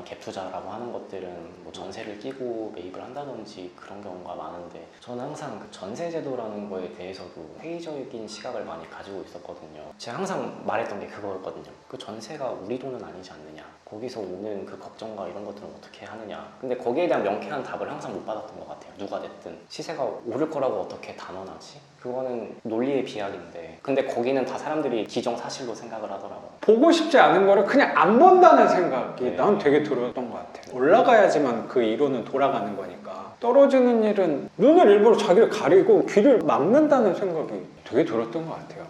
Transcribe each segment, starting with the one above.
갭 투자라고 하는 것들은 뭐 전세를 끼고 매입을 한다든지 그런 경우가 많은데, 저는 항상 그 전세 제도라는 거에 대해서도 회의적인 시각을 많이 가지고 있었거든요. 제가 항상 말했던 게 그거였거든요. 그 전세가 우리 돈은 아니지 않느냐, 거기서 오는 그 걱정과 이런 것들은 어떻게 하느냐. 근데 거기에 대한 명쾌한 답을 항상 못 받았던 것 같아요. 누가 됐든 시세가 오를 거라고 어떻게 단언하지? 그거는 논리의 비약인데, 근데 거기는 다 사람들이 기정사실로 생각을 하더라고요. 보고 싶지 않은 거를 그냥 안 본다는 생각이 네. 난 되게 들었던 것 같아요. 올라가야지만 그 이론은 돌아가는 거니까 떨어지는 일은 눈을 일부러 자기를 가리고 귀를 막는다는 생각이 되게 들었던 것 같아요.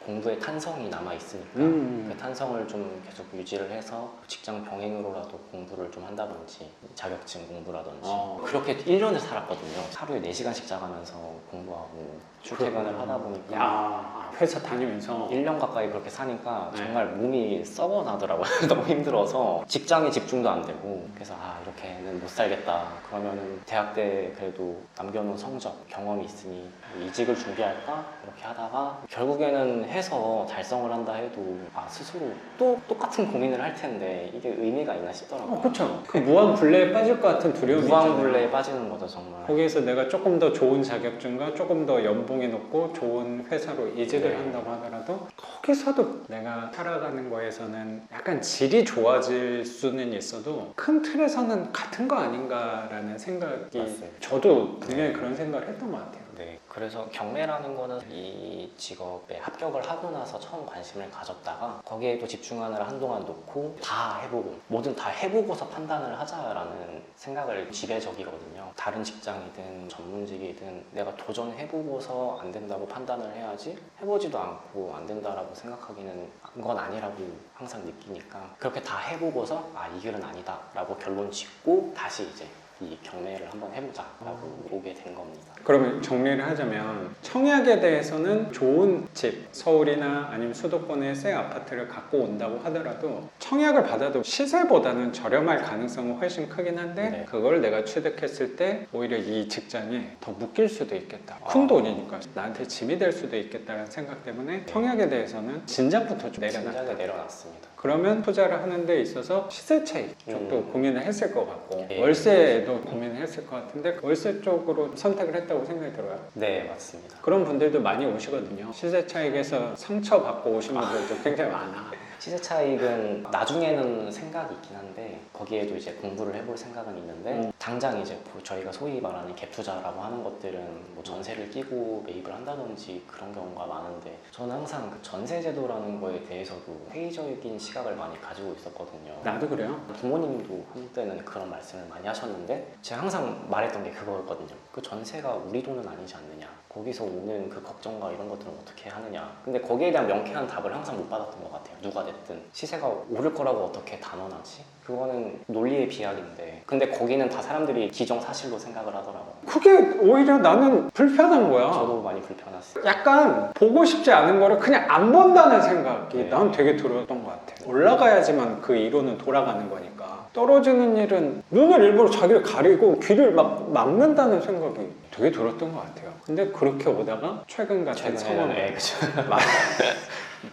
공부에 탄성이 남아있으니까 그 탄성을 좀 계속 유지를 해서 직장 병행으로라도 공부를 좀 한다든지, 자격증 공부라든지. 그렇게 1년을 살았거든요. 하루에 4시간씩 자가면서 공부하고 출퇴근을 하다 보니까 야, 회사 다니면서 1년 가까이 그렇게 사니까 정말 몸이 썩어나더라고요. 너무 힘들어서 직장에 집중도 안 되고, 그래서 이렇게는 못 살겠다. 그러면은 대학 때 그래도 남겨놓은 성적, 경험이 있으니 이직을 준비할까? 이렇게 하다가 결국에는 해서 달성을 한다 해도 스스로 또 똑같은 고민을 할 텐데 이게 의미가 있나 싶더라고요. 그렇죠. 그 무한불레에 빠질 것 같은 두려움이 무한불레에 있잖아요. 빠지는 거죠, 정말. 거기에서 내가 조금 더 좋은 자격증과 조금 더 연봉이 높고 좋은 회사로 이직을 네. 한다고 하더라도 거기서도 내가 살아가는 거에서는 약간 질이 좋아질 수는 있어도 큰 틀에서는 같은 거 아닌가라는 생각이 맞습니다. 저도 분명히 그런 생각을 했던 것 같아요. 네, 그래서 경매라는 거는 이 직업에 합격을 하고 나서 처음 관심을 가졌다가 거기에 또 집중하느라 한동안 놓고 다 해보고, 뭐든 다 해보고서 판단을 하자라는 생각을 지배적이거든요. 다른 직장이든 전문직이든 내가 도전해보고서 안 된다고 판단을 해야지, 해보지도 않고 안 된다라고 생각하기는 건 아니라고 항상 느끼니까, 그렇게 다 해보고서 이 길은 아니다 라고 결론 짓고 다시 이제 이 경매를 한번 해보자 라고 오게 된 겁니다. 그러면 정리를 하자면 청약에 대해서는 좋은 집, 서울이나 아니면 수도권의 새 아파트를 갖고 온다고 하더라도 청약을 받아도 시세보다는 저렴할 가능성은 훨씬 크긴 한데 네. 그걸 내가 취득했을 때 오히려 이 직장에 더 묶일 수도 있겠다. 큰 돈이니까 나한테 짐이 될 수도 있겠다는 생각 때문에 청약에 대해서는 진작부터 좀 내려놨다. 진작에 내려놨습니다. 그러면 투자를 하는 데 있어서 시세 차이 쪽도 고민을 했을 것 같고 예. 월세에도 고민을 했을 것 같은데 월세 쪽으로 선택을 했다고 생각이 들어요. 네, 맞습니다. 그런 분들도 많이 오시거든요. 시세 차익에서 상처받고 오신 분들도 굉장히 많아. 시세 차익은 나중에는 생각이 있긴 한데 거기에도 이제 공부를 해볼 생각은 있는데 당장 이제 저희가 소위 말하는 갭 투자라고 하는 것들은 뭐 전세를 끼고 매입을 한다든지 그런 경우가 많은데, 저는 항상 그 전세 제도라는 거에 대해서도 회의적인 시각을 많이 가지고 있었거든요. 나도 그래요. 부모님도 한때는 그런 말씀을 많이 하셨는데 제가 항상 말했던 게 그거였거든요. 그 전세가 우리 돈은 아니지 않느냐, 거기서 오는 그 걱정과 이런 것들은 어떻게 하느냐. 근데 거기에 대한 명쾌한 답을 항상 못 받았던 것 같아요. 누가 됐든 시세가 오를 거라고 어떻게 단언하지? 그거는 논리의 비약인데, 근데 거기는 다 사람들이 기정사실로 생각을 하더라고요. 그게 오히려 나는 불편한 거야. 저도 많이 불편했어요. 약간 보고 싶지 않은 거를 그냥 안 본다는 생각이 네. 난 되게 들었던 것 같아. 올라가야지만 그 이론은 돌아가는 거니까 떨어지는 일은 눈을 일부러 자기를 가리고 귀를 막는다는 생각이 되게 들었던 것 같아요. 근데 그렇게 오다가 최근 같은 상황 그렇죠.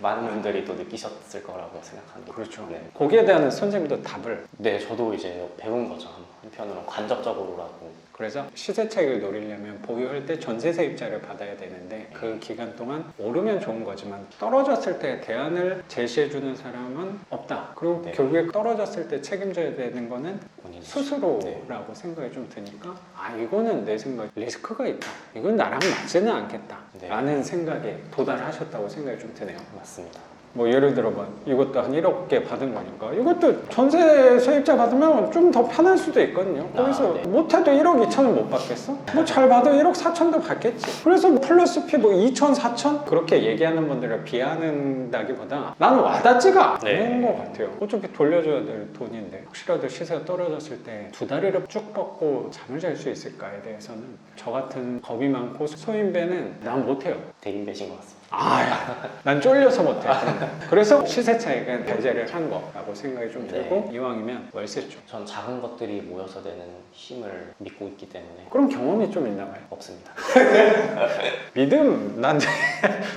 많은 분들이 또 느끼셨을 거라고 생각합니다. 그렇죠. 네. 거기에 대한 선생님도 답을 네, 저도 이제 배운 거죠. 한편으로 간접적으로라도. 그래서 시세 차익을 노리려면 보유할 때 전세 세입자를 받아야 되는데 그 기간 동안 오르면 좋은 거지만 떨어졌을 때 대안을 제시해주는 사람은 없다. 그리고 네. 결국에 떨어졌을 때 책임져야 되는 거는 본인이. 스스로라고 네. 생각이 좀 드니까 이거는 내 생각에 리스크가 있다. 이건 나랑 맞지는 않겠다. 네. 라는 생각에 도달하셨다고 생각이 좀 드네요. 맞습니다. 뭐 예를 들어 이것도 한 1억 개 받은 거니까 이것도 전세 세입자 받으면 좀 더 편할 수도 있거든요. 거기서 네. 못해도 1억 2천은 못 받겠어? 뭐 잘 받아 1억 4천도 받겠지. 그래서 플러스 피 뭐 2천 4천 그렇게 얘기하는 분들을 비하는다기보다 나는 와닿지가 않는 네. 것 같아요. 어차피 돌려줘야 될 돈인데 혹시라도 시세가 떨어졌을 때 두 다리를 쭉 뻗고 잠을 잘 수 있을까에 대해서는 저 같은 겁이 많고 소인배는 난 못해요. 대인배신 것 같습니다. 난 쫄려서 못해. 그런 그래서 시세 차익은 배제를 한 거라고 생각이 좀 들고 네. 이왕이면 월세 쪽. 전 작은 것들이 모여서 되는 힘을 믿고 있기 때문에 그럼 경험이 좀 있나 봐요. 없습니다. 믿음 난 되게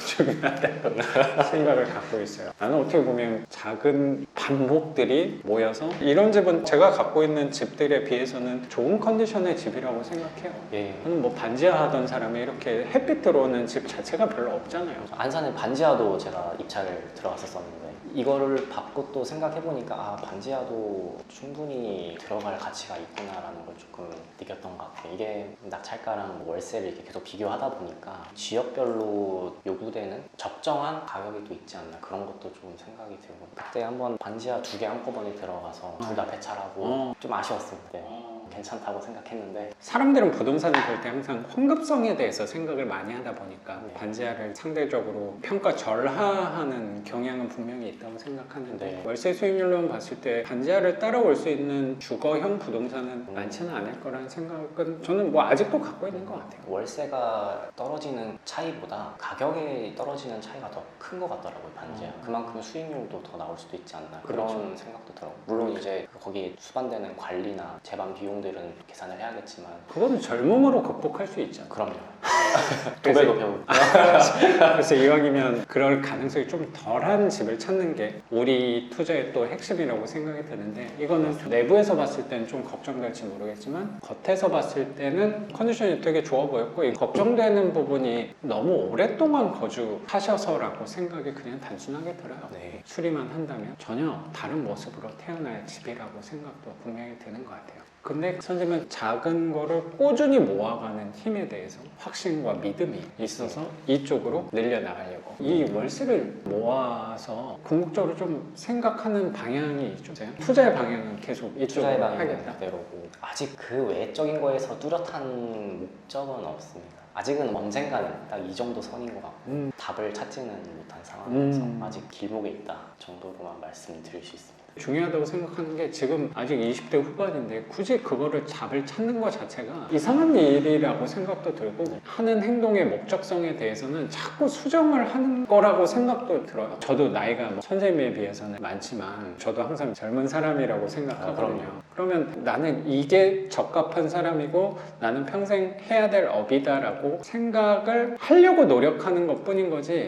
중요하다고 생각을 갖고 있어요. 나는 어떻게 보면 작은 반목들이 모여서 이런 집은 제가 갖고 있는 집들에 비해서는 좋은 컨디션의 집이라고 생각해요. 예. 저는 뭐 반지하 하던 사람이 이렇게 햇빛 들어오는 집 자체가 별로 없잖아요. 안산에 반지하도 제가 입찰을 들어갔었었는데 이거를 받고 또 생각해보니까 아 반지하도 충분히 들어갈 가치가 있구나라는 걸 조금 느꼈던 것 같아요. 이게 낙찰가랑 뭐 월세를 이렇게 계속 비교하다 보니까 지역별로 요구되는 적정한 가격이 또 있지 않나 그런 것도 좀 생각이 들고 그때 한번 반지하 2개 한꺼번에 들어가서 둘 다 배찰하고 좀 아쉬웠습니다. 네. 괜찮다고 생각했는데 사람들은 부동산을 볼 때 항상 환급성에 대해서 생각을 많이 하다 보니까 네. 반지하를 상대적으로 평가 절하하는 경향은 분명히 있다고 생각하는데 네. 월세 수익률로만 봤을 때 반지하를 따라올 수 있는 주거형 부동산은 많지는 않을 거라는 생각은 저는 뭐 아직도 갖고 있는 것 같아요. 월세가 떨어지는 차이보다 가격이 떨어지는 차이가 더 큰 것 같더라고요 반지하. 그만큼 수익률도 더 나올 수도 있지 않나 그런 그렇죠. 생각도 들어요. 물론 이제 거기에 수반되는 관리나 재반 비용들은 계산을 해야겠지만 그거는 젊음으로 극복할 수 있잖아요. 그럼요. 그래서- 도배도 배우고 그래서 이왕이면 그럴 가능성이 좀 덜한 집을 찾는 게 우리 투자의 또 핵심이라고 생각이 드는데 이거는 내부에서 봤을 때는 좀 걱정될지 모르겠지만 겉에서 봤을 때는 컨디션이 되게 좋아 보였고 이 걱정되는 부분이 너무 오랫동안 거주하셔서라고 생각이 그냥 단순하게 들어요. 네. 수리만 한다면 전혀 다른 모습으로 태어날 집이라고 생각도 분명히 드는 것 같아요. 근데 선생님은 작은 거를 꾸준히 모아가는 힘에 대해서 확신과 믿음이 있어서 이쪽으로 늘려나가려고 이 월세를 모아서 궁극적으로 좀 생각하는 방향이 있어요. 투자의 방향은 계속 투자의 이쪽으로 방향은 하겠다. 그대로고 아직 그 외적인 거에서 뚜렷한 목적은 없습니다. 아직은 언젠가는 딱 이 정도 선인 것 같고 답을 찾지는 못한 상황에서 아직 길목에 있다 정도로만 말씀드릴 수 있습니다. 중요하다고 생각하는 게 지금 아직 20대 후반인데 굳이 그거를 답을 찾는 것 자체가 이상한 일이라고 생각도 들고 하는 행동의 목적성에 대해서는 자꾸 수정을 하는 거라고 생각도 들어요. 저도 나이가 뭐 선생님에 비해서는 많지만 저도 항상 젊은 사람이라고 생각하거든요. 그러면 나는 이게 적합한 사람이고 나는 평생 해야 될 업이다라고 생각을 하려고 노력하는 것 뿐인 거지